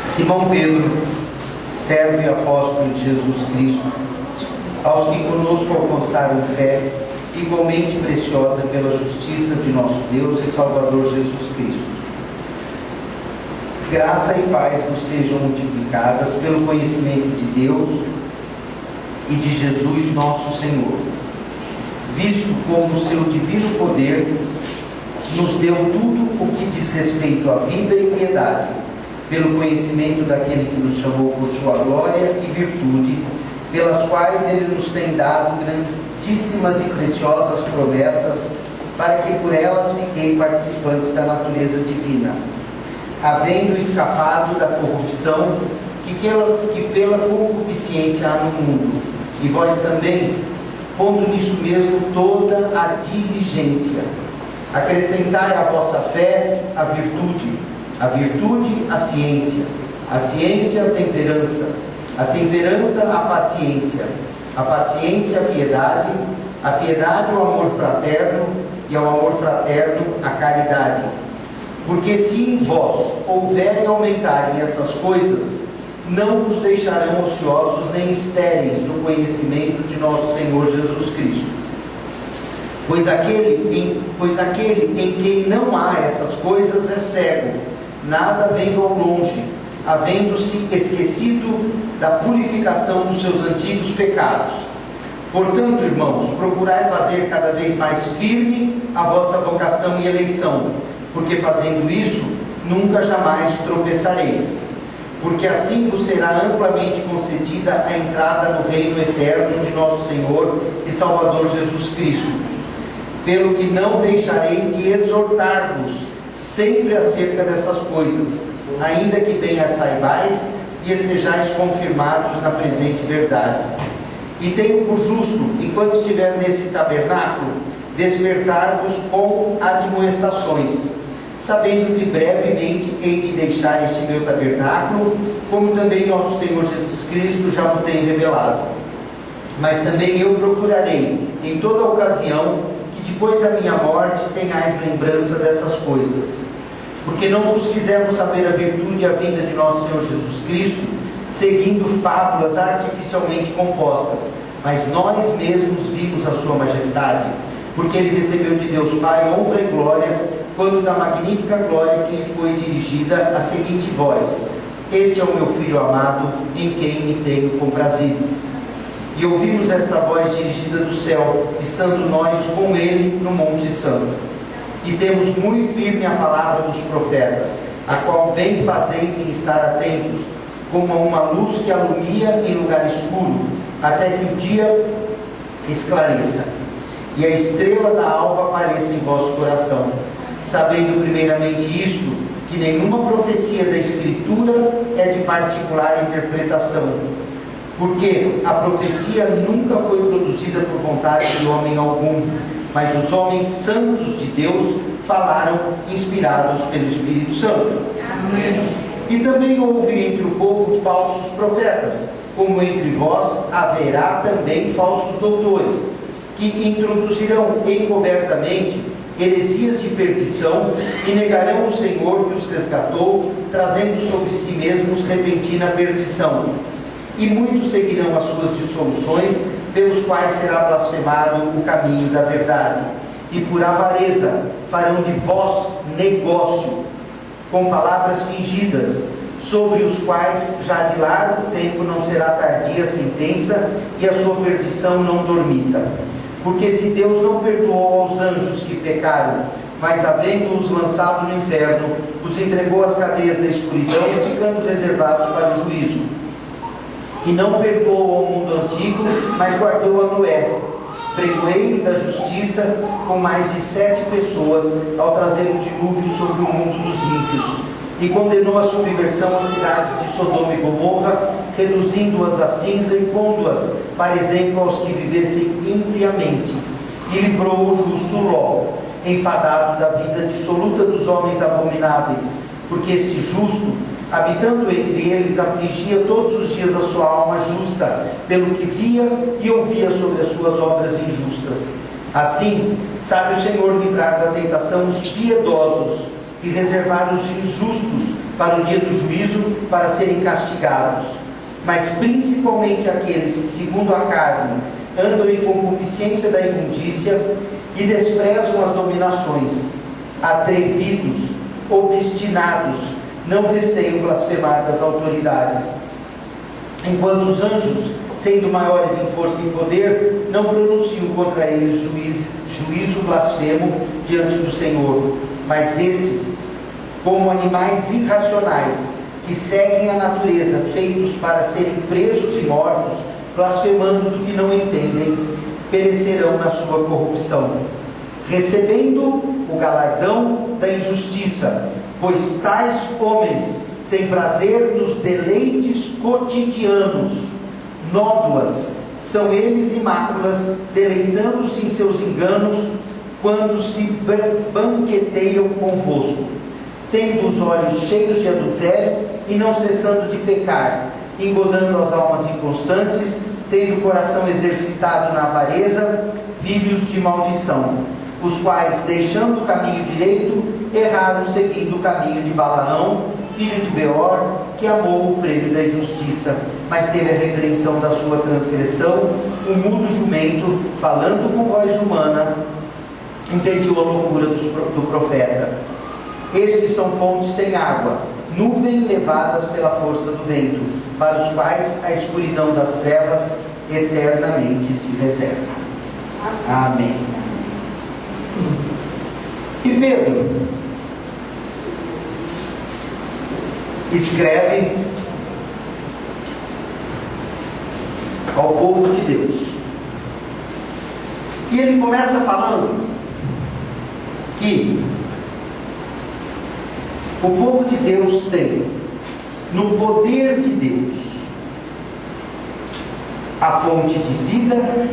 Simão Pedro, servo e apóstolo de Jesus Cristo, aos que conosco alcançaram fé igualmente preciosa pela justiça de nosso Deus e Salvador Jesus Cristo. Graça e paz vos sejam multiplicadas pelo conhecimento de Deus e de Jesus nosso Senhor, visto como o seu divino poder nos deu tudo o que diz respeito à vida e piedade, pelo conhecimento daquele que nos chamou por sua glória e virtude, pelas quais ele nos tem dado grandíssimas e preciosas promessas, para que por elas fiquei participantes da natureza divina, havendo escapado da corrupção que pela concupiscência há no mundo, e vós também, pondo nisso mesmo toda a diligência. Acrescentai à vossa fé a virtude a ciência a temperança, a temperança a paciência a piedade o amor fraterno, e ao amor fraterno a caridade. Porque se em vós houverem aumentarem essas coisas, não vos deixarão ociosos nem estéreis no conhecimento de nosso Senhor Jesus Cristo. Pois aquele em quem não há essas coisas é cego, nada vendo ao longe, havendo-se esquecido da purificação dos seus antigos pecados. Portanto, irmãos, procurai fazer cada vez mais firme a vossa vocação e eleição, porque fazendo isso, nunca jamais tropeçareis. Porque assim vos será amplamente concedida a entrada no reino eterno de nosso Senhor e Salvador Jesus Cristo. Pelo que não deixarei de exortar-vos sempre acerca dessas coisas, ainda que bem as saibais e estejais confirmados na presente verdade. E tenho por justo, enquanto estiver nesse tabernáculo, despertar-vos com admoestações, sabendo que brevemente hei de deixar este meu tabernáculo, como também nosso Senhor Jesus Cristo já me tem revelado. Mas também eu procurarei, em toda ocasião, que depois da minha morte tenhais lembrança dessas coisas. Porque não vos fizemos saber a virtude e a vinda de nosso Senhor Jesus Cristo, seguindo fábulas artificialmente compostas, mas nós mesmos vimos a sua majestade, porque ele recebeu de Deus Pai honra e glória, quando da magnífica glória que lhe foi dirigida a seguinte voz: este é o meu Filho amado, em quem me tenho comprazido. E ouvimos esta voz dirigida do céu, estando nós com ele no Monte Santo. E temos muito firme a palavra dos profetas, a qual bem fazeis em estar atentos, como a uma luz que alumia em lugar escuro, até que o dia esclareça, e a estrela da alva apareça em vosso coração. Sabendo primeiramente isto, que nenhuma profecia da Escritura é de particular interpretação, porque a profecia nunca foi produzida por vontade de homem algum, mas os homens santos de Deus falaram inspirados pelo Espírito Santo. Amém. E também houve entre o povo falsos profetas, como entre vós haverá também falsos doutores, que introduzirão encobertamente heresias de perdição e negarão o Senhor que os resgatou, trazendo sobre si mesmos repentina perdição. E muitos seguirão as suas dissoluções, pelos quais será blasfemado o caminho da verdade. E por avareza farão de vós negócio, com palavras fingidas, sobre os quais já de largo tempo não será tardia a sentença, e a sua perdição não dormita. Porque se Deus não perdoou aos anjos que pecaram, mas havendo-os lançado no inferno, os entregou às cadeias da escuridão, ficando reservados para o juízo. E não perdoou ao mundo antigo, mas guardou a Noé, pregoeiro da justiça, com mais de 7 pessoas, ao trazer o dilúvio sobre o mundo dos ímpios. E condenou a subversão às cidades de Sodoma e Gomorra, reduzindo-as a cinza e pondo-as, para exemplo, aos que vivessem impiamente. E livrou o justo Ló, enfadado da vida dissoluta dos homens abomináveis, porque esse justo, habitando entre eles, afligia todos os dias a sua alma justa, pelo que via e ouvia sobre as suas obras injustas. Assim, sabe o Senhor livrar da tentação os piedosos e reservar os injustos para o dia do juízo, para serem castigados. Mas principalmente aqueles que, segundo a carne, andam em concupiscência da imundícia e desprezam as dominações, atrevidos, obstinados, não receiam blasfemar das autoridades. Enquanto os anjos, sendo maiores em força e em poder, não pronunciam contra eles juízo blasfemo diante do Senhor. Mas estes, como animais irracionais, que seguem a natureza, feitos para serem presos e mortos, blasfemando do que não entendem, perecerão na sua corrupção, recebendo o galardão da injustiça, pois tais homens têm prazer nos deleites cotidianos. Nódoas são eles e máculas, deleitando-se em seus enganos, quando se banqueteiam convosco, tendo os olhos cheios de adultério e não cessando de pecar, engodando as almas inconstantes, tendo o coração exercitado na avareza, filhos de maldição, os quais, deixando o caminho direito, erraram seguindo o caminho de Balaão, filho de Beor, que amou o prêmio da injustiça, mas teve a repreensão da sua transgressão. O mudo jumento, falando com voz humana, impediu a loucura do profeta. Estes são fontes sem água, nuvens levadas pela força do vento, para os quais a escuridão das trevas eternamente se reserva. Amém. E Pedro escreve ao povo de Deus, e ele começa falando que o povo de Deus tem, no poder de Deus, a fonte de vida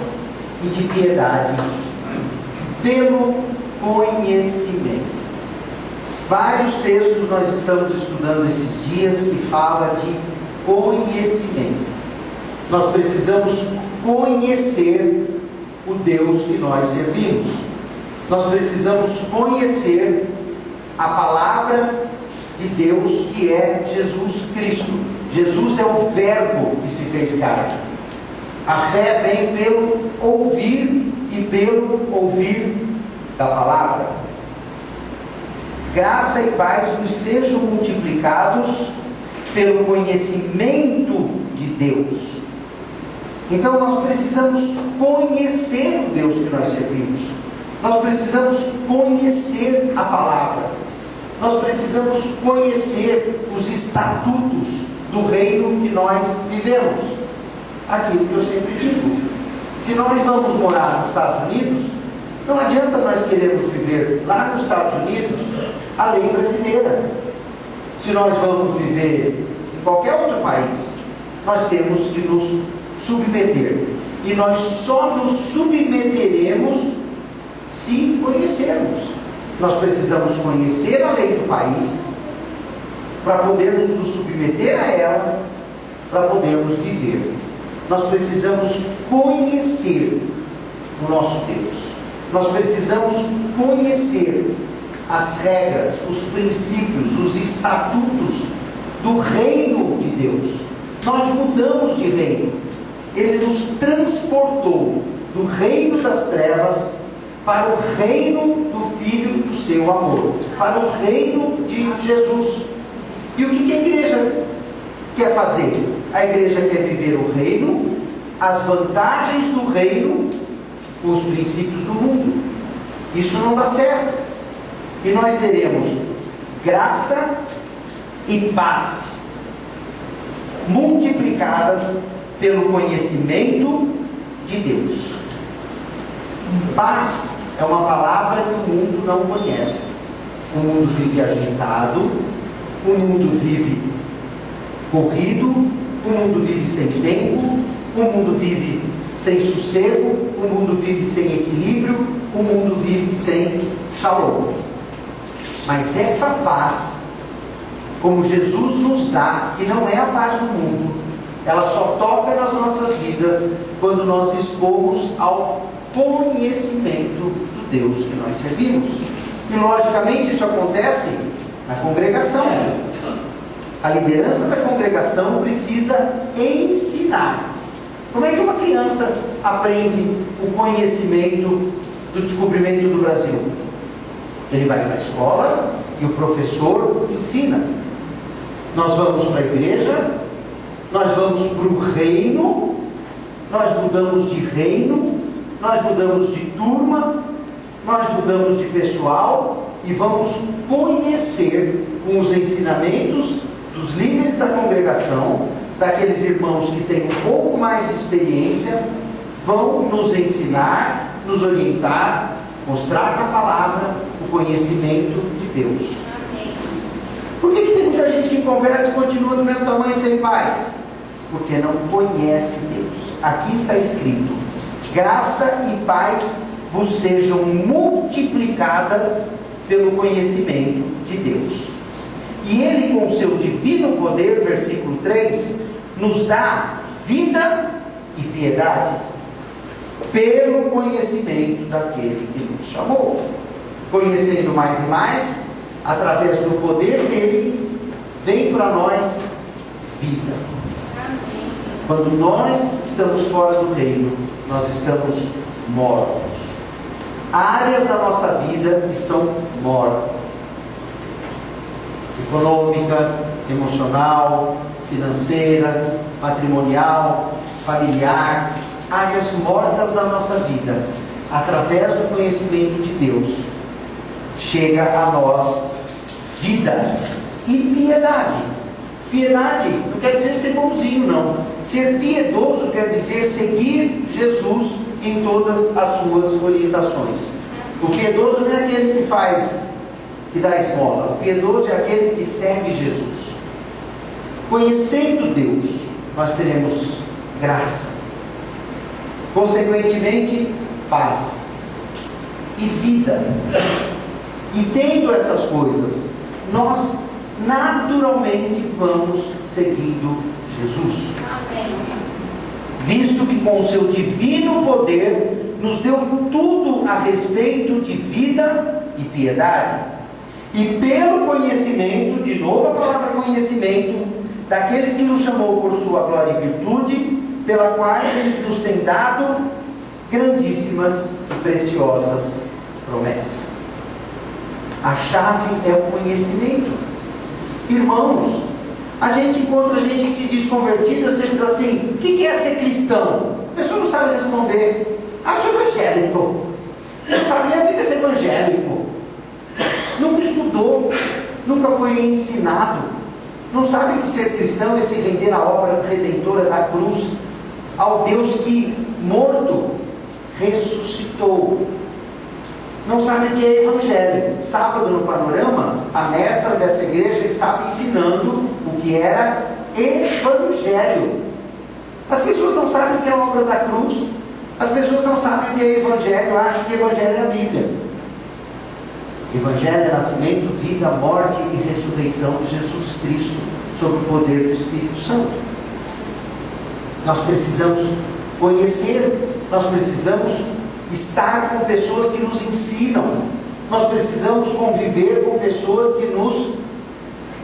e de piedade pelo conhecimento. Vários textos nós estamos estudando esses dias que falam de conhecimento. Nós precisamos conhecer o Deus que nós servimos. Nós precisamos conhecer a palavra de Deus, que é Jesus Cristo. Jesus é o Verbo que se fez carne. A fé vem pelo ouvir e pelo ouvir da palavra. Graça e paz nos sejam multiplicados pelo conhecimento de Deus. Então nós precisamos conhecer o Deus que nós servimos. Nós precisamos conhecer a palavra. Nós precisamos conhecer os estatutos do reino que nós vivemos. Aquilo que eu sempre digo: se nós vamos morar nos Estados Unidos, não adianta nós queremos viver lá nos Estados Unidos a lei brasileira. Se nós vamos viver em qualquer outro país, nós temos que nos submeter. E nós só nos submeteremos se conhecermos. Nós precisamos conhecer a lei do país para podermos nos submeter a ela, para podermos viver. Nós precisamos conhecer o nosso Deus. Nós precisamos conhecer as regras, os princípios, os estatutos do reino de Deus. Nós mudamos de reino. Ele nos transportou do reino das trevas para o reino do Filho do seu amor, para o reino de Jesus. E o que a igreja quer fazer? A igreja quer viver o reino, as vantagens do reino, os princípios do mundo. Isso não dá certo. E nós teremos graça e paz multiplicadas pelo conhecimento de Deus. Paz é uma palavra que o mundo não conhece. O mundo vive agitado, o mundo vive corrido, o mundo vive sem tempo, o mundo vive sem sossego, o mundo vive sem equilíbrio, o mundo vive sem shalom. Mas essa paz, como Jesus nos dá, que não é a paz do mundo, ela só toca nas nossas vidas quando nós expomos ao conhecimento do Deus que nós servimos. E logicamente isso acontece na congregação. A liderança da congregação precisa ensinar. Como é que uma criança aprende o conhecimento do descobrimento do Brasil? Ele vai para a escola e o professor ensina. Nós vamos para a igreja, nós vamos para o reino, nós mudamos de reino, nós mudamos de turma, nós mudamos de pessoal e vamos conhecer com os ensinamentos dos líderes da congregação, daqueles irmãos que têm um pouco mais de experiência, vão nos ensinar, nos orientar, mostrar na palavra o conhecimento de Deus. Por que tem muita gente que converte e continua do mesmo tamanho sem paz? Porque não conhece Deus. Aqui está escrito: graça e paz vos sejam multiplicadas pelo conhecimento de Deus. E Ele, com o seu divino poder, versículo 3, nos dá vida e piedade, pelo conhecimento daquele que nos chamou. Conhecendo mais e mais, através do poder dele, vem para nós vida. Quando nós estamos fora do reino, nós estamos mortos. Áreas da nossa vida estão mortas. Econômica, emocional, financeira, matrimonial, familiar. Áreas mortas da nossa vida. Através do conhecimento de Deus, chega a nós vida e piedade. Piedade não quer dizer ser bonzinho, não. Ser piedoso quer dizer seguir Jesus em todas as suas orientações. O piedoso não é aquele que dá esmola. O piedoso é aquele que segue Jesus. Conhecendo Deus, nós teremos graça. Consequentemente, paz e vida. E tendo essas coisas, nós naturalmente vamos seguindo Jesus. Amém. Visto que com o seu divino poder nos deu tudo a respeito de vida e piedade, e pelo conhecimento, de novo a palavra conhecimento, daqueles que nos chamou por sua glória e virtude, pela qual eles nos têm dado grandíssimas e preciosas promessas. A chave é o conhecimento. Irmãos, a gente encontra gente que se diz convertida, você diz assim: o que é ser cristão? A pessoa não sabe responder. Ah, sou evangélico. Não sabe nem o que é ser evangélico. Nunca estudou, nunca foi ensinado. Não sabe que ser cristão é se render à obra redentora da cruz, ao Deus que, morto, ressuscitou. Não sabe o que é evangelho. Sábado no Panorama, a mestra dessa igreja estava ensinando o que era evangelho. As pessoas não sabem o que é a obra da cruz. As pessoas não sabem o que é evangelho. Acham que evangelho é a Bíblia. Evangelho é nascimento, vida, morte e ressurreição de Jesus Cristo sob o poder do Espírito Santo. Nós precisamos conhecer, nós precisamos estar com pessoas que nos ensinam, nós precisamos conviver com pessoas que nos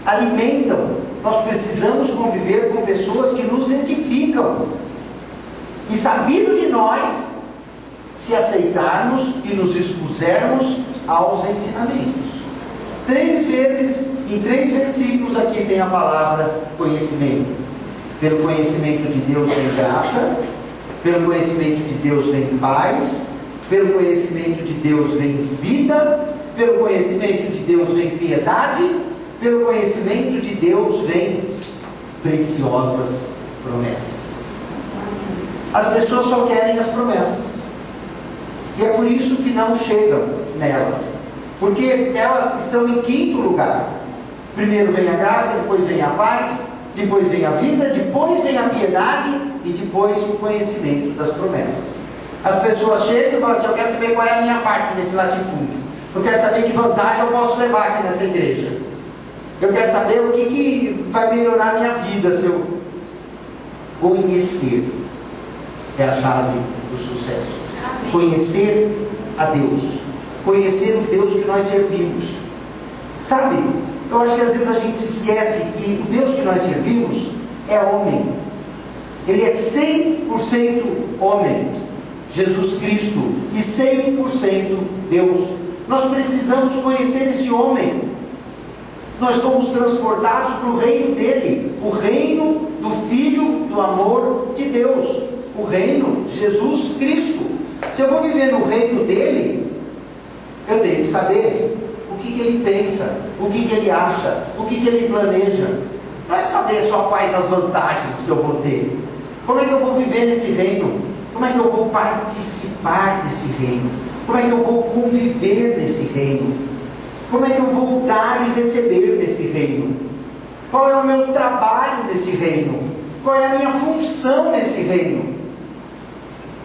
alimentam, nós precisamos conviver com pessoas que nos edificam. E sabido de nós, se aceitarmos e nos expusermos aos ensinamentos. 3 vezes, em 3 versículos aqui tem a palavra conhecimento. Pelo conhecimento de Deus vem graça, pelo conhecimento de Deus vem paz, pelo conhecimento de Deus vem vida, pelo conhecimento de Deus vem piedade, pelo conhecimento de Deus vem preciosas promessas. As pessoas só querem as promessas, e é por isso que não chegam nelas, porque elas estão em 5º lugar. Primeiro vem a graça, depois vem a paz, depois vem a vida, depois vem a piedade e depois o conhecimento das promessas. As pessoas chegam e falam assim: eu quero saber qual é a minha parte nesse latifúndio, eu quero saber que vantagem eu posso levar aqui nessa igreja, eu quero saber o que vai melhorar a minha vida. Se eu conhecer é a chave do sucesso. Amém. Conhecer a Deus, conhecer o Deus que nós servimos. Sabe, eu acho que às vezes a gente se esquece que o Deus que nós servimos é homem. Ele é 100% homem, Jesus Cristo, e 100% Deus. Nós precisamos conhecer esse homem. Nós fomos transportados para o reino dele, o reino do Filho do amor de Deus, o reino de Jesus Cristo. Se eu vou viver no reino dele, eu tenho que saber o que ele pensa, o que ele acha, o que ele planeja. Não é saber só quais as vantagens que eu vou ter. Como é que eu vou viver nesse reino? Como é que eu vou participar desse reino? Como é que eu vou conviver nesse reino? Como é que eu vou dar e receber nesse reino? Qual é o meu trabalho nesse reino? Qual é a minha função nesse reino?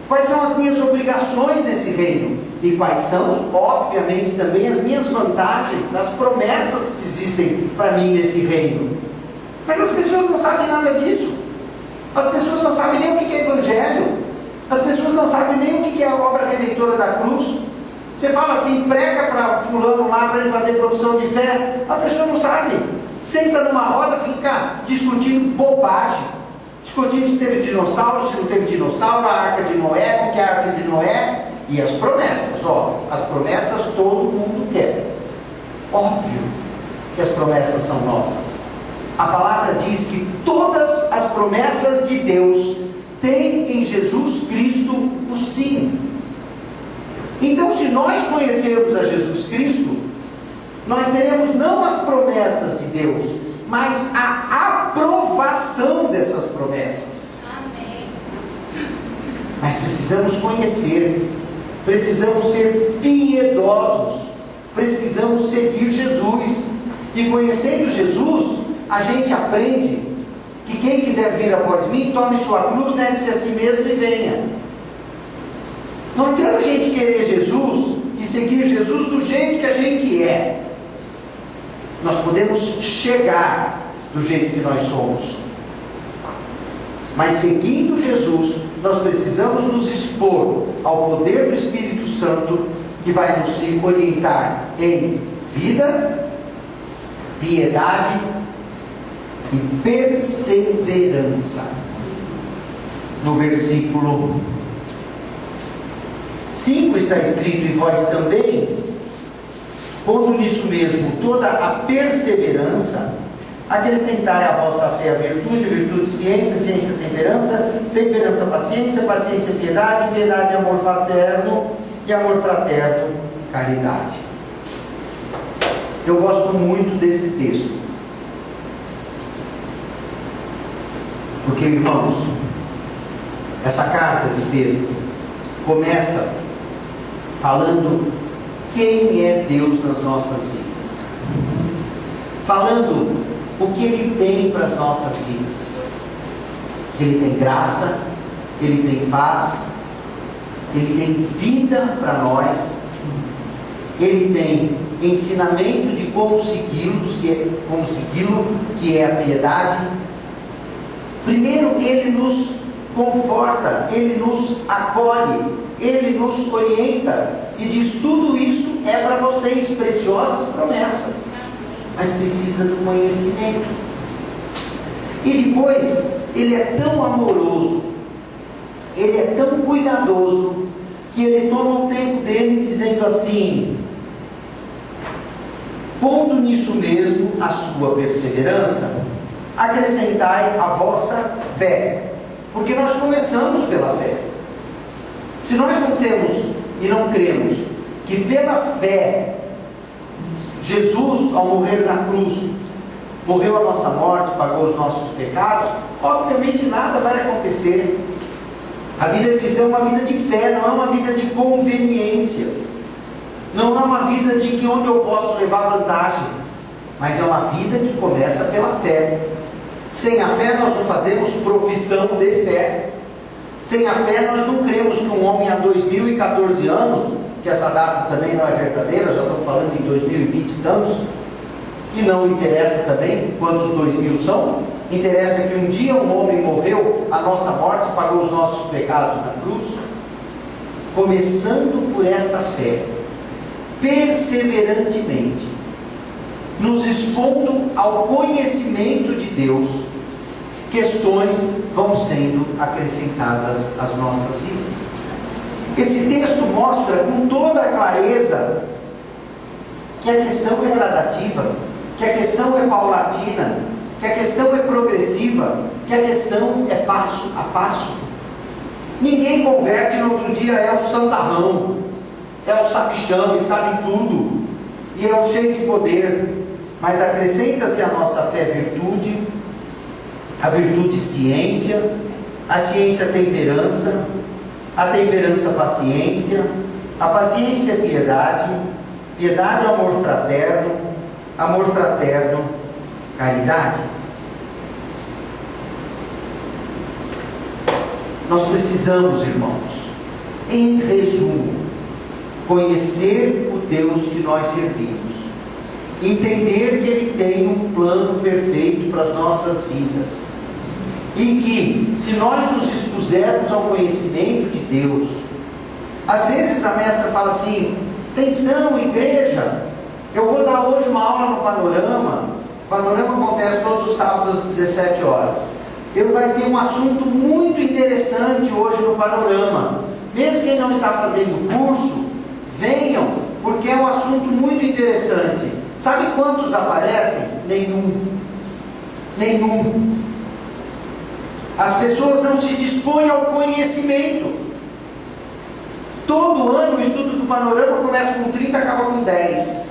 Quais são as minhas obrigações nesse reino? E quais são, obviamente, também as minhas vantagens, as promessas que existem para mim nesse reino? Mas as pessoas não sabem nada disso. As pessoas não sabem nem o que é evangelho. As pessoas não sabem nem o que é a obra redentora da cruz. Você fala assim, prega para fulano lá para ele fazer profissão de fé. A pessoa não sabe. Senta numa roda, fica discutindo bobagem. Discutindo se teve dinossauro, se não teve dinossauro, a arca de Noé, como que é a arca de Noé. E as promessas, as promessas todo mundo quer. Óbvio que as promessas são nossas. A palavra diz que todas as promessas de Deus têm em Jesus Cristo o sim. Então, se nós conhecermos a Jesus Cristo, nós teremos não as promessas de Deus, mas a aprovação dessas promessas. Amém. Mas precisamos conhecer, precisamos ser piedosos, precisamos seguir Jesus. E conhecendo Jesus, a gente aprende que quem quiser vir após mim, tome sua cruz, negue-se a si mesmo e venha. Não adianta a gente querer Jesus e seguir Jesus do jeito que a gente é. Nós podemos chegar do jeito que nós somos, mas seguindo Jesus, nós precisamos nos expor ao poder do Espírito Santo, que vai nos orientar em vida, piedade e perseverança. No versículo 5 está escrito: e vós também, pondo nisso mesmo toda a perseverança, acrescentai à vossa fé a virtude, virtude ciência, ciência temperança, temperança paciência, paciência piedade, piedade amor fraterno, e amor fraterno caridade. Eu gosto muito desse texto, porque, irmãos, essa carta de Pedro começa falando quem é Deus nas nossas vidas, falando o que Ele tem para as nossas vidas. Ele tem graça, Ele tem paz, Ele tem vida para nós, Ele tem ensinamento de como segui-lo, que é a piedade. Primeiro, Ele nos conforta, Ele nos acolhe, Ele nos orienta e diz: tudo isso é para vocês, preciosas promessas, mas precisa do conhecimento. E depois, Ele é tão amoroso, Ele é tão cuidadoso, que Ele toma o tempo dele dizendo assim: pondo nisso mesmo a sua perseverança, acrescentai a vossa fé. Porque nós começamos pela fé. Se nós não temos e não cremos que pela fé Jesus, ao morrer na cruz, morreu a nossa morte, pagou os nossos pecados, obviamente nada vai acontecer. A vida cristã é uma vida de fé, não é uma vida de conveniências, não é uma vida de que onde eu posso levar vantagem, mas é uma vida que começa pela fé. Sem a fé nós não fazemos profissão de fé. Sem a fé nós não cremos que um homem há 2014 anos, que essa data também não é verdadeira, já estamos falando em 2020 e tantos, e não interessa também quantos 2000 são. Interessa que um dia um homem morreu a nossa morte, pagou os nossos pecados na cruz. Começando por esta fé, perseverantemente, nos expondo ao conhecimento de Deus, questões vão sendo acrescentadas às nossas vidas. Esse texto mostra com toda a clareza que a questão é gradativa, que a questão é paulatina, que a questão é progressiva, que a questão é passo a passo. Ninguém converte no outro dia, é o santarrão, é o sabichão e sabe tudo, e é o cheio de poder. Mas acrescenta-se à nossa fé virtude, a virtude ciência, a ciência temperança, a temperança paciência, a paciência piedade, piedade amor fraterno caridade. Nós precisamos, irmãos, em resumo, conhecer o Deus que nós servimos, entender que Ele tem um plano perfeito para as nossas vidas, e que, se nós nos expusermos ao conhecimento de Deus, às vezes a mestra fala assim: atenção, igreja, eu vou dar hoje uma aula no Panorama. O Panorama acontece todos os sábados às 17 horas. Eu vai ter um assunto muito interessante hoje no Panorama. Mesmo quem não está fazendo curso, venham, porque é um assunto muito interessante. Sabe quantos aparecem? Nenhum. As pessoas não se dispõem ao conhecimento. Todo ano o estudo do Panorama começa com 30 e acaba com 10.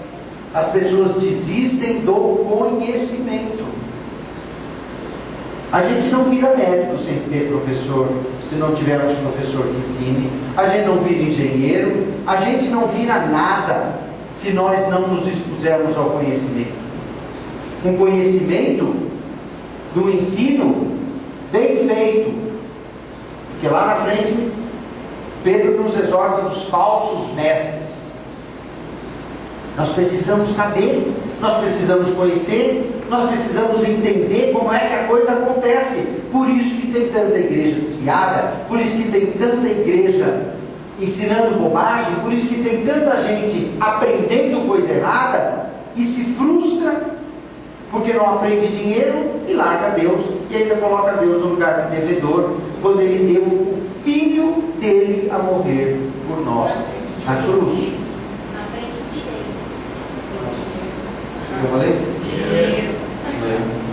As pessoas desistem do conhecimento. A gente não vira médico sem ter professor, se não tivermos professor que ensine. A gente não vira engenheiro, a gente não vira nada se nós não nos expusermos ao conhecimento. Um conhecimento do ensino bem feito, porque lá na frente Pedro nos exorta dos falsos mestres. Nós precisamos saber, nós precisamos conhecer, nós precisamos entender como é que a coisa acontece. Por isso que tem tanta igreja desviada, por isso que tem tanta igreja ensinando bobagem, por isso que tem tanta gente aprendendo coisa errada e se frustra porque não aprende dinheiro e larga Deus, e ainda coloca Deus no lugar de devedor, quando Ele deu o Filho dele a morrer por nós na cruz. Eu falei?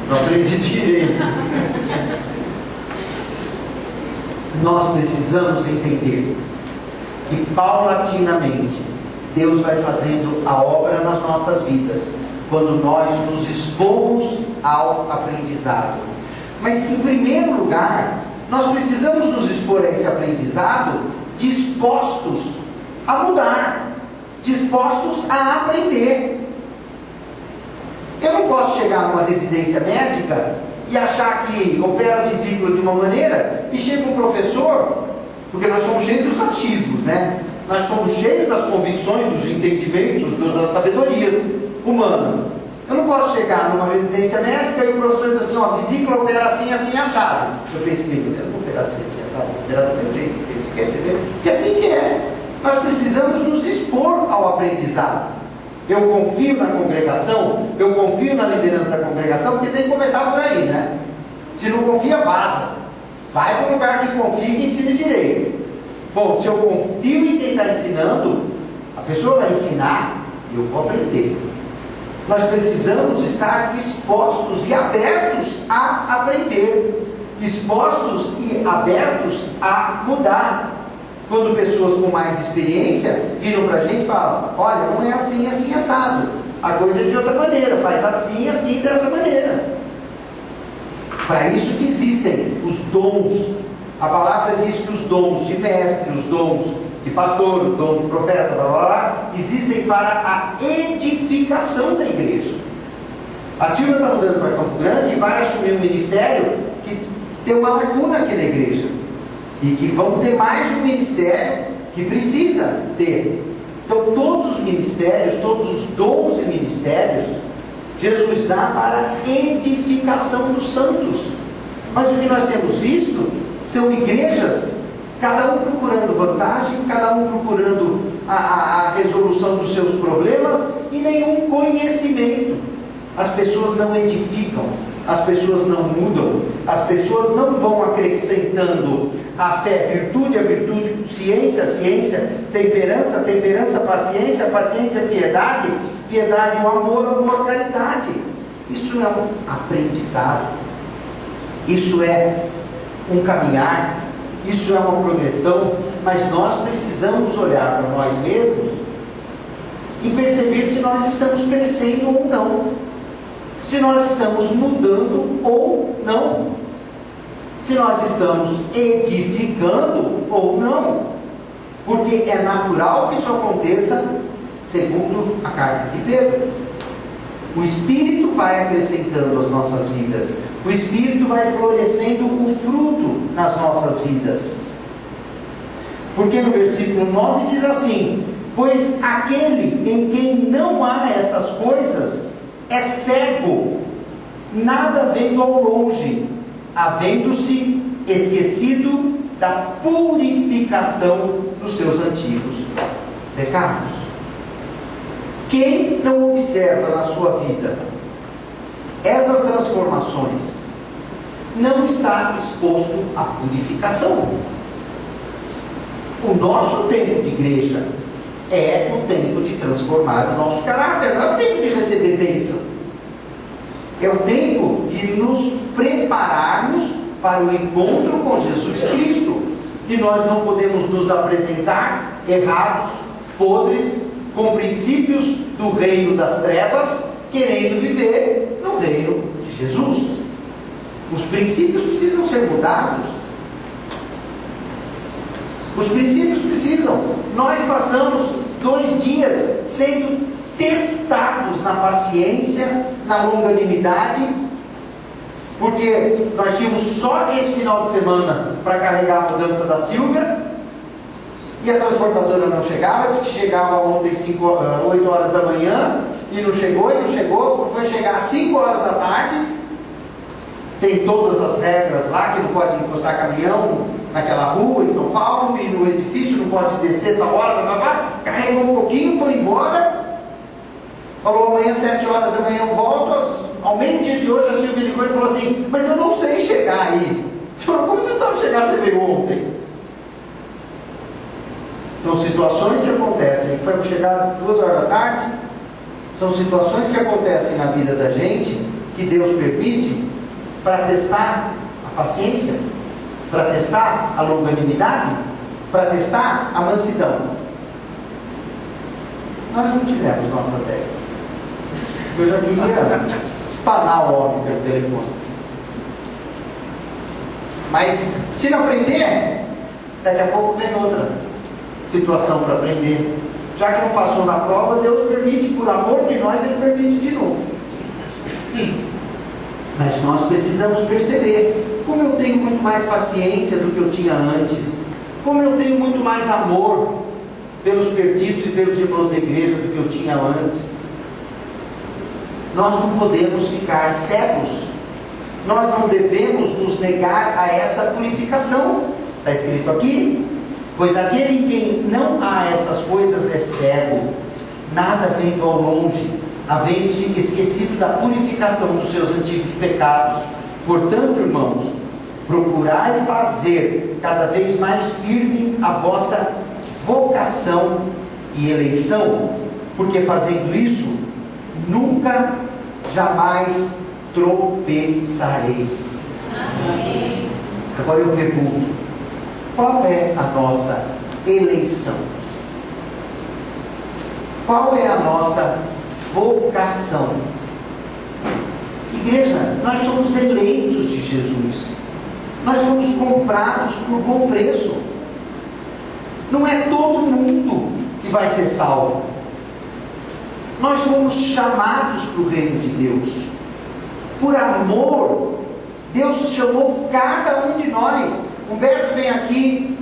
Não aprendi direito. Nós precisamos entender que paulatinamente Deus vai fazendo a obra nas nossas vidas, quando nós nos expomos ao aprendizado. Mas em primeiro lugar, nós precisamos nos expor a esse aprendizado dispostos a mudar, dispostos a aprender. Eu não posso chegar numa residência médica e achar que opera a vesícula de uma maneira e chega um professor, porque nós somos cheios dos achismos, né? Nós somos cheios das convicções, dos entendimentos, das sabedorias humanas. Eu não posso chegar numa residência médica e o professor diz assim: ó, a vesícula opera assim, assim, assado. Eu penso, eu não operar assim, assim, assado, vou operar do meu jeito, que a gente quer, entender? E assim que é. Nós precisamos nos expor ao aprendizado. Eu confio na congregação, eu confio na liderança da congregação, porque tem que começar por aí, né? Se não confia, vaza. Vai para o lugar que confia e que ensine direito. Bom, se eu confio em quem está ensinando, a pessoa vai ensinar e eu vou aprender. Nós precisamos estar expostos e abertos a aprender, expostos e abertos a mudar. Quando pessoas com mais experiência viram para a gente e falam: olha, não é assim, assim, assado, a coisa é de outra maneira, faz assim, assim, dessa maneira. Para isso que existem os dons. A palavra diz que os dons de mestre, os dons de pastor, o dom do profeta, blá, blá, blá, existem para a edificação da igreja. A Silvia está mudando para Campo Grande e vai assumir um ministério que tem uma lacuna aqui na igreja, e que vão ter mais um ministério que precisa ter. Então todos os ministérios, todos os dons e ministérios, Jesus dá para a edificação dos santos. Mas o que nós temos visto são igrejas, cada um procurando vantagem, cada um procurando a resolução dos seus problemas e nenhum conhecimento. as pessoas não edificam, as pessoas não mudam, as pessoas não vão acrescentando a fé, virtude, a virtude, ciência, a ciência, temperança, a temperança, paciência, a paciência, piedade, piedade, o amor, o amor, caridade. Isso é um aprendizado, isso é um caminhar, isso é uma progressão, mas nós precisamos olhar para nós mesmos e perceber se nós estamos crescendo ou não, se nós estamos mudando ou não, se nós estamos edificando ou não, porque é natural que isso aconteça, segundo a carta de Pedro. O Espírito vai acrescentando as nossas vidas, o Espírito vai florescendo o fruto nas nossas vidas, porque no versículo 9 diz assim: pois aquele em quem não há essas coisas é cego, nada vendo ao longe, havendo-se esquecido da purificação dos seus antigos pecados. Quem não observa na sua vida essas transformações não está exposto à purificação. O nosso tempo de igreja é o tempo de transformar o nosso caráter, não é o tempo de receber bênção, é o tempo de nos prepararmos para o encontro com Jesus Cristo. E nós não podemos nos apresentar errados, podres, com princípios do reino das trevas, querendo viver no reino de Jesus. Os princípios precisam ser mudados. Os princípios precisam. Nós passamos 2 dias sendo testados na paciência, na longanimidade, porque nós tínhamos só esse final de semana para carregar a mudança da Silvia, e a transportadora não chegava, disse que chegava ontem 8 horas da manhã, e não chegou, foi chegar às 5 horas da tarde. Tem todas as regras lá, que não pode encostar caminhão naquela rua em São Paulo, e no edifício não pode descer tal hora, blá, blá, blá. Carregou um pouquinho, foi embora, falou: amanhã 7 horas da manhã eu volto. Ao meio-dia de hoje a Silvia ligou e falou assim: mas eu não sei chegar aí. Você falou: como você não sabe chegar? Você veio ontem. São situações que acontecem. Foi chegar 2 horas da tarde. São situações que acontecem na vida da gente, que Deus permite para testar a paciência, para testar a longanimidade, para testar a mansidão. Nós não tivemos nota 10. Eu já queria espanar o homem pelo telefone. Mas se não aprender, daqui a pouco vem outra situação para aprender. Já que não passou na prova, Deus permite, por amor de nós, Ele permite de novo. Mas nós precisamos perceber como eu tenho muito mais paciência do que eu tinha antes, como eu tenho muito mais amor pelos perdidos e pelos irmãos da igreja do que eu tinha antes. Nós não podemos ficar cegos, nós não devemos nos negar a essa purificação. Está escrito aqui: pois aquele em quem não há essas coisas é cego, nada vendo ao longe, havendo-se esquecido da purificação dos seus antigos pecados. Portanto, irmãos, procurai fazer cada vez mais firme a vossa vocação e eleição, porque fazendo isso, nunca, jamais tropeçareis. Amém. Agora eu pergunto: qual é a nossa eleição? Qual é a nossa vocação? Igreja, nós somos eleitos de Jesus. Nós fomos comprados por bom preço. Não é todo mundo que vai ser salvo. Nós fomos chamados para o reino de Deus. Por amor, Deus chamou cada um de nós. Humberto vem aqui,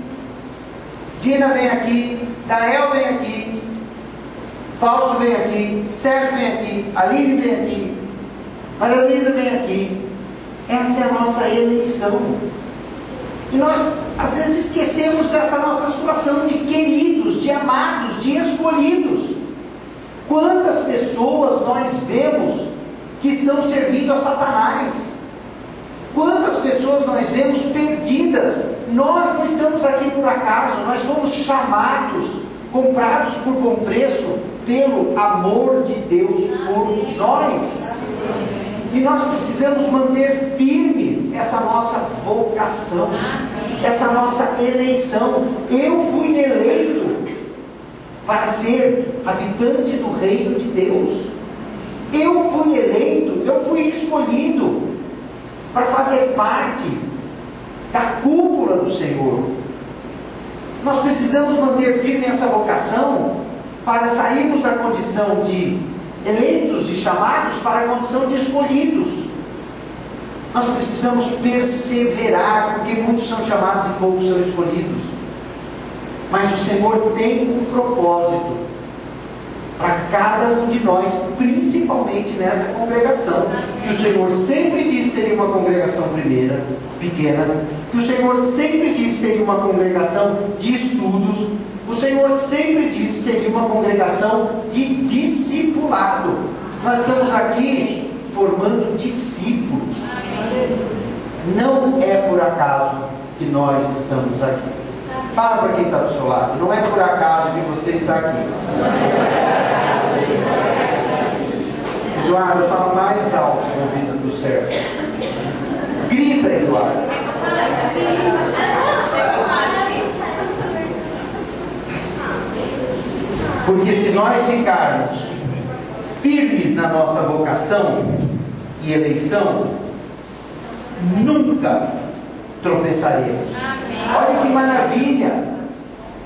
Dina vem aqui, Dael vem aqui, Fausto vem aqui, Sérgio vem aqui, Aline vem aqui, Maria Luísa vem aqui. Essa é a nossa eleição. E nós às vezes esquecemos dessa nossa situação de queridos, de amados, de escolhidos. Quantas pessoas nós vemos que estão servindo a Satanás. Quantas pessoas nós vemos perdidas? Nós não estamos aqui por acaso, nós fomos chamados, comprados por bom preço, pelo amor de Deus por nós. E nós precisamos manter firmes essa nossa vocação, essa nossa eleição. Eu fui eleito para ser habitante do reino de Deus. Eu fui eleito, eu fui escolhido para fazer parte da cúpula do Senhor. Nós precisamos manter firme essa vocação para sairmos da condição de eleitos e chamados para a condição de escolhidos. Nós precisamos perseverar, porque muitos são chamados e poucos são escolhidos. Mas o Senhor tem um propósito para cada um de nós, principalmente nesta congregação, que o Senhor sempre disse seria uma congregação pequena, que o Senhor sempre disse seria uma congregação de estudos, o Senhor sempre disse seria uma congregação de discipulado. Nós estamos aqui formando discípulos. Não é por acaso que nós estamos aqui. Fala para quem está do seu lado, não é por acaso que você está aqui. Eduardo, fala mais alto no ouvido do Sérgio. Grita, Eduardo. Porque se nós ficarmos firmes na nossa vocação e eleição, nunca tropeçaremos. Olha que maravilha!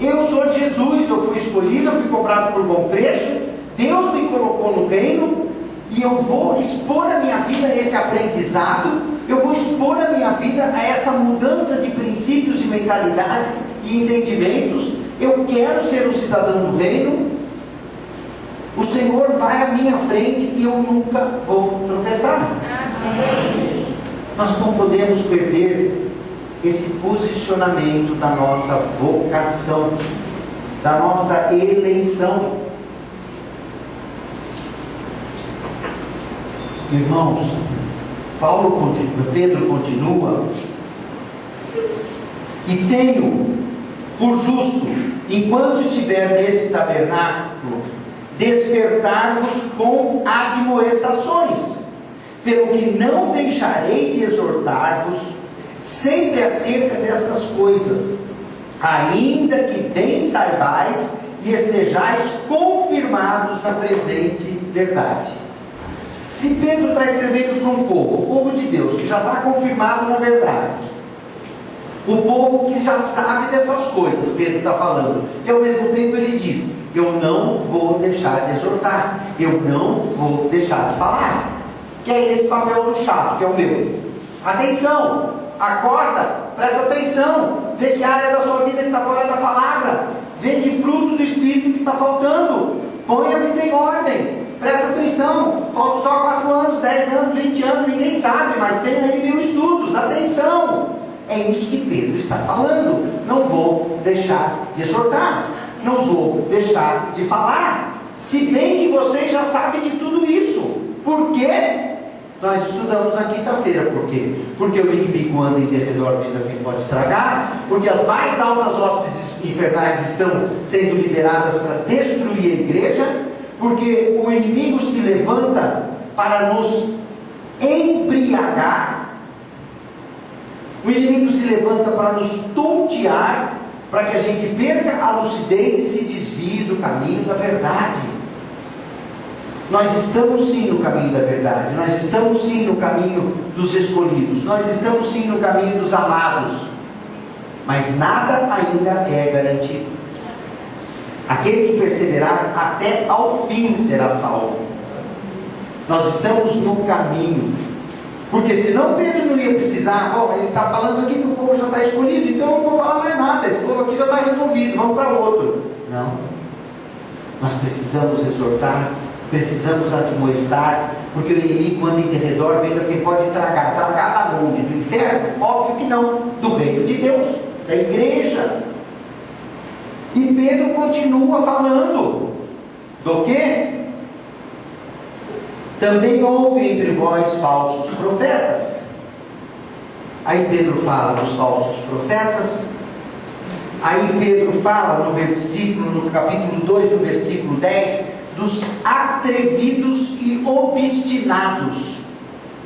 Eu sou de Jesus, eu fui escolhido, eu fui comprado por bom preço, Deus me colocou no reino, e eu vou expor a minha vida a esse aprendizado, eu vou expor a minha vida a essa mudança de princípios e mentalidades e entendimentos. Eu quero ser um cidadão do reino. O Senhor vai à minha frente e eu nunca vou tropeçar. Amém. Nós não podemos perder esse posicionamento da nossa vocação, da nossa eleição. Irmãos, Pedro continua: e tenho por justo, enquanto estiver neste tabernáculo, despertar-vos com admoestações, pelo que não deixarei de exortar-vos sempre acerca dessas coisas, ainda que bem saibais e estejais confirmados na presente verdade. Se Pedro está escrevendo para um povo, o povo de Deus, que já está confirmado na verdade, o povo que já sabe dessas coisas, Pedro está falando, e ao mesmo tempo ele diz: eu não vou deixar de exortar, eu não vou deixar de falar, que é esse papel do chato, que é o meu. Atenção, acorda, presta atenção, vê que área da sua vida que está fora da palavra, vê que fruto do Espírito que está faltando, põe a vida em ordem. Presta atenção, faltam só 4 anos, 10 anos, 20 anos, ninguém sabe, mas tem aí 1000 estudos, atenção! É isso que Pedro está falando. Não vou deixar de exortar, não vou deixar de falar, se bem que vocês já sabem de tudo isso. Por quê? Nós estudamos na quinta-feira. Por quê? Porque o inimigo anda em derredor vendo a quem pode tragar, porque as mais altas hostes infernais estão sendo liberadas para destruir a igreja, porque o inimigo se levanta para nos embriagar, o inimigo se levanta para nos tontear, para que a gente perca a lucidez e se desvie do caminho da verdade. Nós estamos sim no caminho da verdade, nós estamos sim no caminho dos escolhidos, nós estamos sim no caminho dos amados, mas nada ainda é garantido. Aquele que perseverar até ao fim será salvo. Nós estamos no caminho, porque senão Pedro não ia precisar. Bom, ele está falando aqui que o povo já está escolhido, então eu não vou falar mais nada, esse povo aqui já está resolvido, vamos para outro. Não, nós precisamos exortar, precisamos admoestar, porque o inimigo anda em derredor vendo quem pode tragar da onde? Do inferno? Óbvio que não, do reino de Deus, da igreja. E Pedro continua falando do quê? Também houve entre vós falsos profetas. Aí Pedro fala dos falsos profetas. Aí Pedro fala no capítulo 2, no versículo 10, dos atrevidos e obstinados.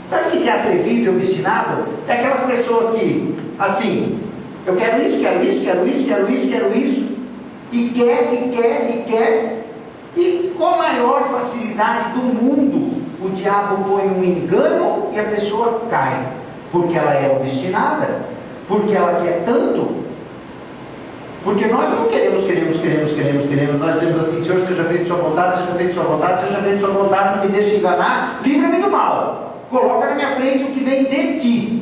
Sabe o que é atrevido e obstinado? É aquelas pessoas que, assim, eu quero isso, quero isso, quero isso, quero isso, quero isso, e quer, e com a maior facilidade do mundo, o diabo põe um engano e a pessoa cai, porque ela é obstinada, porque ela quer tanto. Porque nós não queremos, nós dizemos assim: Senhor, seja feito sua vontade, seja feito sua vontade, seja feito sua vontade, não me deixe enganar, livra-me do mal, coloca na minha frente o que vem de ti.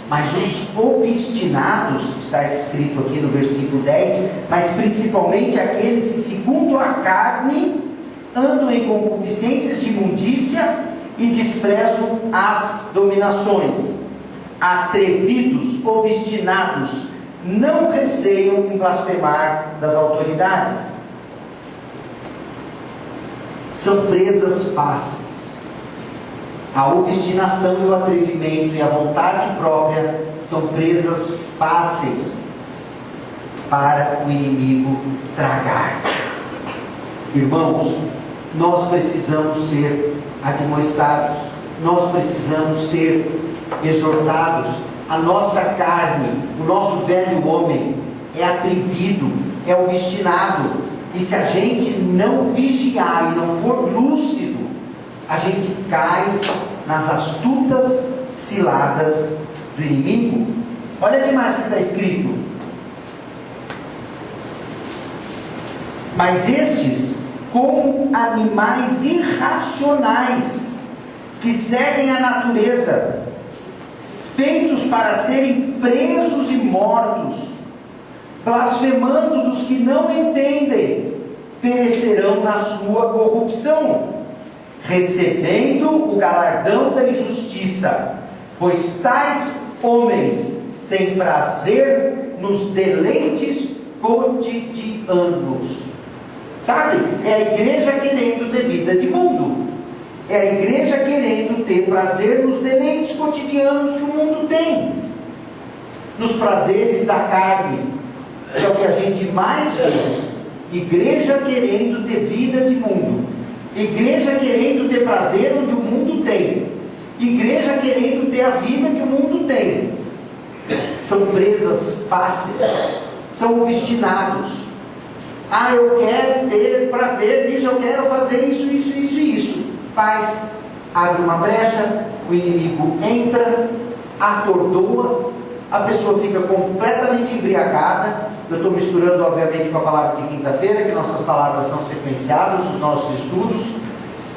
Mas os obstinados, está escrito aqui no versículo 10, mas principalmente aqueles que segundo a carne andam em concupiscências de imundícia e desprezam as dominações. Atrevidos, obstinados, não receiam em blasfemar das autoridades. São presas fáceis. A obstinação e o atrevimento e a vontade própria são presas fáceis para o inimigo tragar. Irmãos, nós precisamos ser admoestados, nós precisamos ser exortados. A nossa carne, o nosso velho homem é atrevido, é obstinado, e se a gente não vigiar e não for lúcido, a gente cai nas astutas ciladas do inimigo. Olha o que mais que está escrito: mas estes, como animais irracionais, que seguem a natureza, feitos para serem presos e mortos, blasfemando dos que não entendem, perecerão na sua corrupção, recebendo o galardão da injustiça, pois tais homens têm prazer nos deleites cotidianos. Sabe? É a igreja querendo ter vida de mundo. É a igreja querendo ter prazer nos deleites cotidianos que o mundo tem, nos prazeres da carne, que é o que a gente mais vê. Igreja querendo ter vida de mundo, igreja querendo ter prazer onde o mundo tem, igreja querendo ter a vida que o mundo tem. São presas fáceis, são obstinados. Ah, eu quero ter prazer nisso, eu quero fazer isso, isso, isso e isso. Faz, abre uma brecha, o inimigo entra, atordoa, a pessoa fica completamente embriagada. Eu estou misturando obviamente com a palavra de quinta-feira, que nossas palavras são sequenciadas, os nossos estudos,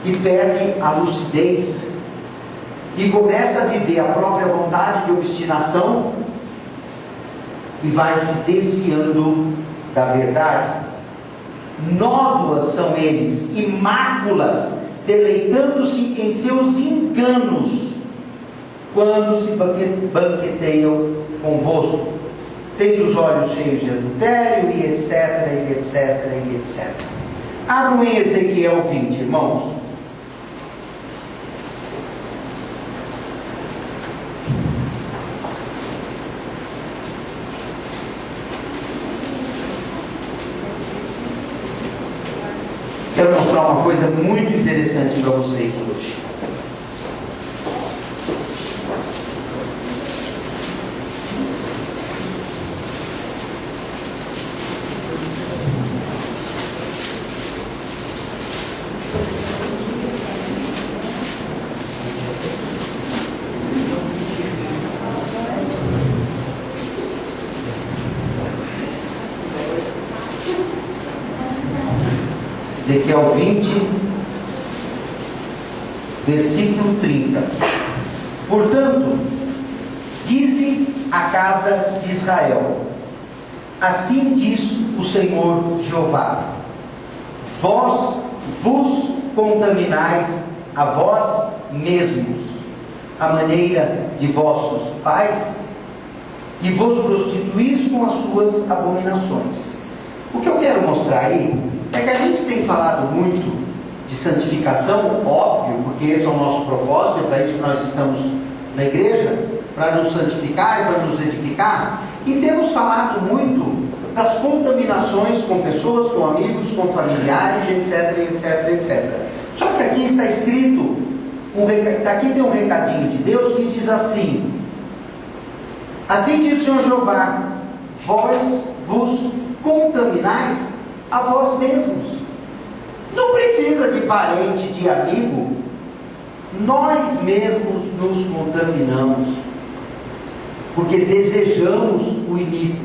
e perde a lucidez, e começa a viver a própria vontade de obstinação, e vai se desviando da verdade. Nódoas são eles, e máculas, deleitando-se em seus enganos, quando se banqueteiam convosco, tendo os olhos cheios de adultério, e etc, e etc, e etc. Abram em Ezequiel 20, irmãos. Quero mostrar uma coisa muito interessante para vocês hoje. Ezequiel 20, versículo 30. Portanto, dize a casa de Israel: assim diz o Senhor Jeová: vós vos contaminais a vós mesmos, à maneira de vossos pais, e vos prostituís com as suas abominações. O que eu quero mostrar aí é que a gente tem falado muito de santificação, óbvio, porque esse é o nosso propósito, é para isso que nós estamos na igreja, para nos santificar e para nos edificar. E temos falado muito das contaminações com pessoas, com amigos, com familiares, etc, etc, etc. Só que aqui está escrito, aqui tem um recadinho de Deus que diz assim: assim diz o Senhor Jeová, vós vos contaminais a vós mesmos. Não precisa de parente, de amigo, nós mesmos nos contaminamos, porque desejamos o iníquo,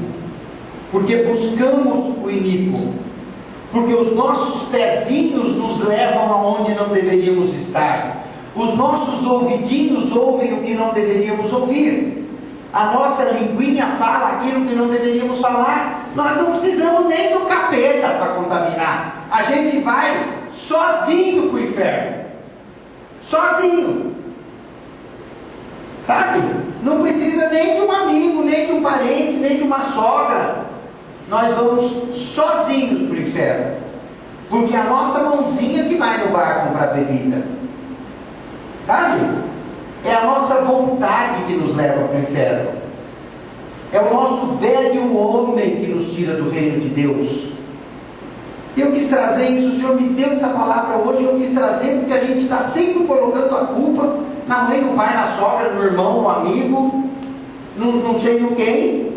porque buscamos o iníquo, porque os nossos pezinhos nos levam aonde não deveríamos estar, os nossos ouvidinhos ouvem o que não deveríamos ouvir, a nossa linguinha fala aquilo que não deveríamos falar. Nós não precisamos nem do capeta para contaminar, a gente vai sozinho para o inferno, sozinho, sabe? Não precisa nem de um amigo, nem de um parente, nem de uma sogra. Nós vamos sozinhos para o inferno, porque a nossa mãozinha que vai no bar comprar bebida, sabe? É a nossa vontade que nos leva para o inferno, é o nosso velho homem que nos tira do reino de Deus. Eu quis trazer isso, o Senhor me deu essa palavra hoje, eu quis trazer porque a gente está sempre colocando a culpa na mãe, no pai, na sogra, no irmão, no amigo, não sei no quem.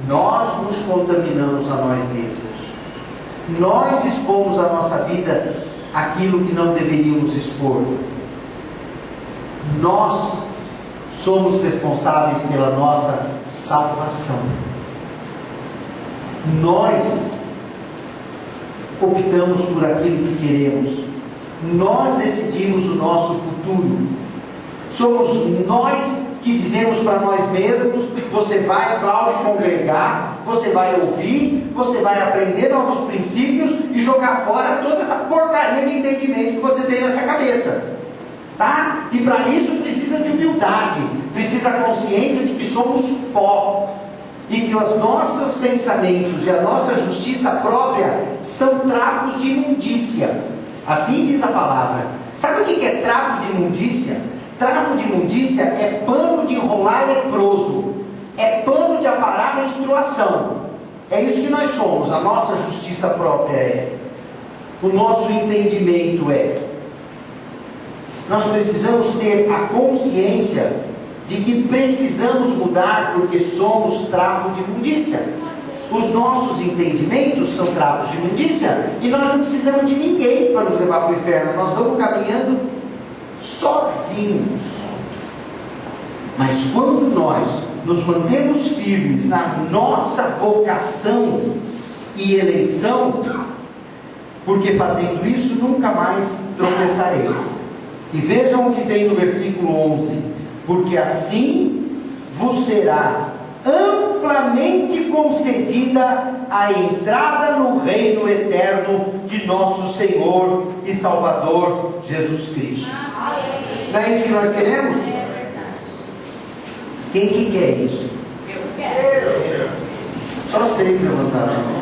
Nós nos contaminamos a nós mesmos, nós expomos a nossa vida aquilo que não deveríamos expor. Nós somos responsáveis pela nossa salvação. Nós optamos por aquilo que queremos, nós decidimos o nosso futuro. Somos nós que dizemos para nós mesmos: você vai, Cláudio, congregar, você vai ouvir, você vai aprender novos princípios e jogar fora toda essa porcaria de entendimento que você tem nessa cabeça, tá? E para isso precisa de humildade, precisa a consciência de que somos pó, e que os nossos pensamentos e a nossa justiça própria são trapos de imundícia. Assim diz a palavra. Sabe o que é trapo de imundícia? Trapo de imundícia é pano de enrolar leproso, é pano de aparar menstruação. É isso que nós somos, a nossa justiça própria é, o nosso entendimento é. Nós precisamos ter a consciência de que precisamos mudar, porque somos trapo de imundícia. Os nossos entendimentos são trapos de imundícia, e nós não precisamos de ninguém para nos levar para o inferno. Nós vamos caminhando sozinhos. Mas quando nós nos mantemos firmes na nossa vocação e eleição, porque fazendo isso nunca mais tropeçareis. E vejam o que tem no versículo 11: porque assim vos será amplamente concedida a entrada no reino eterno de nosso Senhor e Salvador Jesus Cristo. Não é isso que nós queremos? Quem que quer isso? Eu quero. Só 6 levantaram a mão.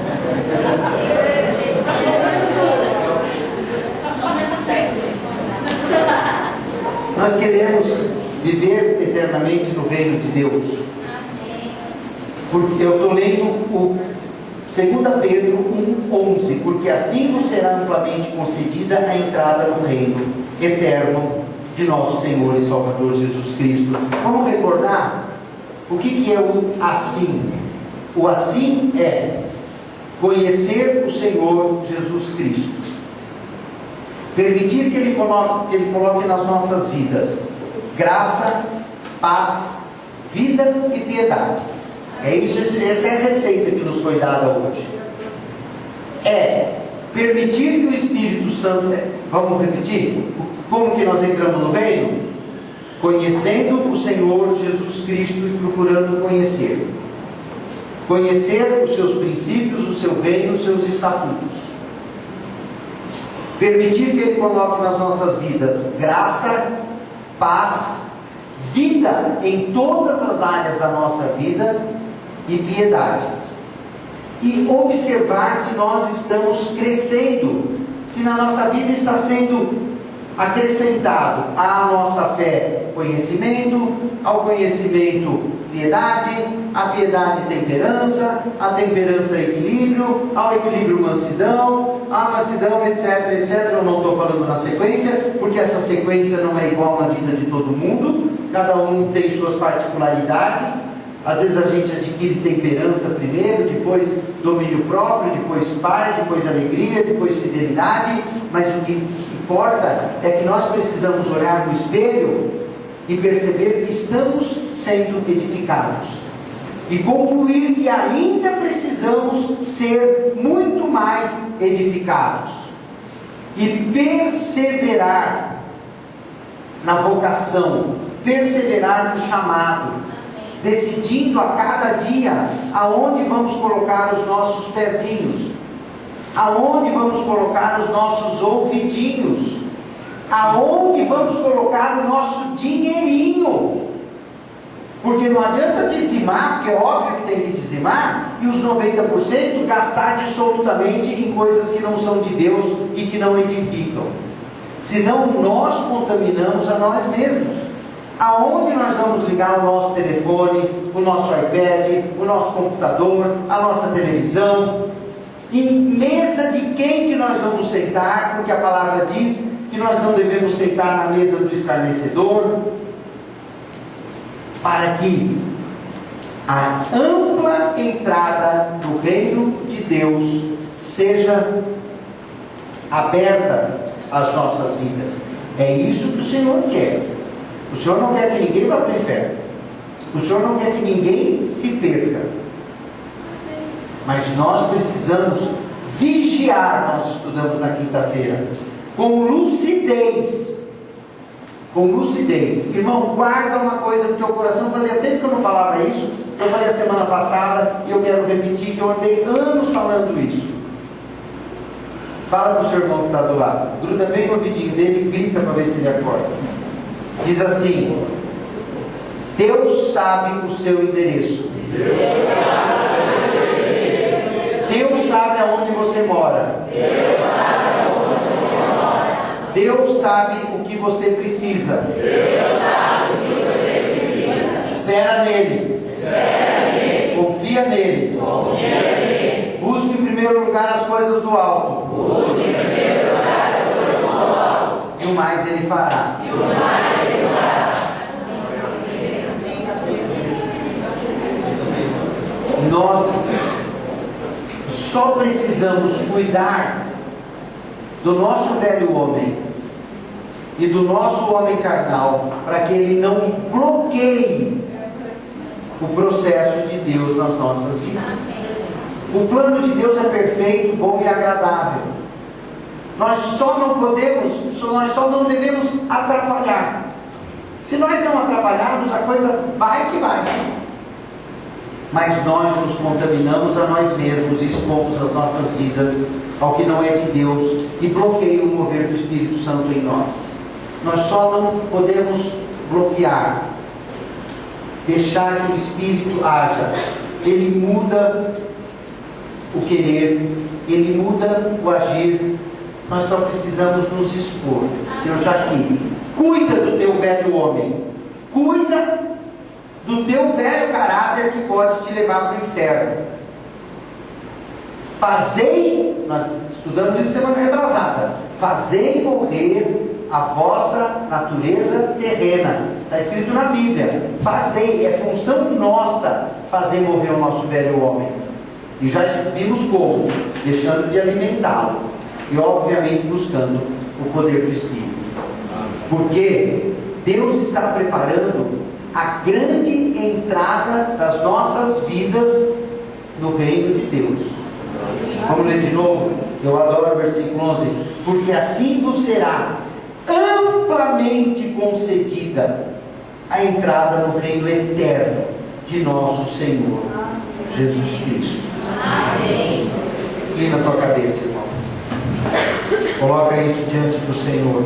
Nós queremos viver eternamente no reino de Deus. Porque eu estou lendo o 2 Pedro 1,11: porque assim vos será amplamente concedida a entrada no reino eterno de nosso Senhor e Salvador Jesus Cristo. Vamos recordar o que é o assim. O assim é conhecer o Senhor Jesus Cristo, permitir que Ele coloque nas nossas vidas graça, paz, vida e piedade. É isso, essa é a receita que nos foi dada hoje. É permitir que o Espírito Santo, vamos repetir, como que nós entramos no reino? Conhecendo o Senhor Jesus Cristo e procurando conhecer os seus princípios, o seu reino, os seus estatutos. Permitir que Ele coloque nas nossas vidas graça, paz, vida em todas as áreas da nossa vida e piedade. E observar se nós estamos crescendo, se na nossa vida está sendo acrescentado à nossa fé conhecimento, ao conhecimento piedade, à piedade temperança, à temperança equilíbrio, ao equilíbrio mansidão, à mansidão etc, etc. Eu não estou falando na sequência, porque essa sequência não é igual na vida de todo mundo, cada um tem suas particularidades. Às vezes a gente adquire temperança primeiro, depois domínio próprio, depois paz, depois alegria, depois fidelidade, mas o que importa é que nós precisamos olhar no espelho e perceber que estamos sendo edificados e concluir que ainda precisamos ser muito mais edificados e perseverar na vocação, perseverar no chamado, decidindo a cada dia aonde vamos colocar os nossos pezinhos, aonde vamos colocar os nossos ouvidinhos, aonde vamos colocar o nosso dinheirinho. Porque não adianta dizimar, porque é óbvio que tem que dizimar, e os 90% gastar absolutamente em coisas que não são de Deus e que não edificam. Senão nós contaminamos a nós mesmos. Aonde nós vamos ligar o nosso telefone, o nosso iPad, o nosso computador, a nossa televisão? Em mesa de quem que nós vamos sentar? Porque a palavra diz que nós não devemos sentar na mesa do escarnecedor, para que a ampla entrada do reino de Deus seja aberta às nossas vidas. É isso que o Senhor quer. O Senhor não quer que ninguém vá para o inferno. O Senhor não quer que ninguém se perca. Mas nós precisamos vigiar, nós estudamos na quinta-feira, com lucidez. Com lucidez. Irmão, guarda uma coisa no teu coração. Fazia tempo que eu não falava isso. Eu falei a semana passada e eu quero repetir que eu andei anos falando isso. Fala para o seu irmão que está do lado. Gruda bem no ouvidinho dele e grita para ver se ele acorda. Diz assim: Deus sabe o seu endereço. Deus sabe aonde você mora. Deus sabe o que você precisa. Espera nele. Confia nele. Busque em primeiro lugar as coisas do alto. E o mais ele fará. Nós só precisamos cuidar do nosso velho homem e do nosso homem carnal, para que ele não bloqueie o processo de Deus nas nossas vidas. O plano de Deus é perfeito, bom e agradável. Nós só não devemos atrapalhar. Se nós não atrapalharmos, a coisa vai que vai. Mas nós nos contaminamos a nós mesmos e expomos as nossas vidas ao que não é de Deus e bloqueia o mover do Espírito Santo em nós. Nós só não podemos bloquear, deixar que o Espírito haja. Ele muda o querer, ele muda o agir. Nós só precisamos nos expor. O Senhor está aqui. Cuida do teu velho homem. Cuida do teu velho caráter que pode te levar para o inferno. Fazei, nós estudamos isso semana retrasada, fazei morrer a vossa natureza terrena. Está escrito na Bíblia. Fazei, é função nossa fazer morrer o nosso velho homem. E já vimos como, deixando de alimentá-lo e obviamente buscando o poder do Espírito. Porque Deus está preparando a grande entrada das nossas vidas no reino de Deus. Vamos ler de novo? Eu adoro o versículo 11. Porque assim vos será amplamente concedida a entrada no reino eterno de nosso Senhor Jesus Cristo. Amém. Inclina a tua cabeça, irmão. Coloca isso diante do Senhor.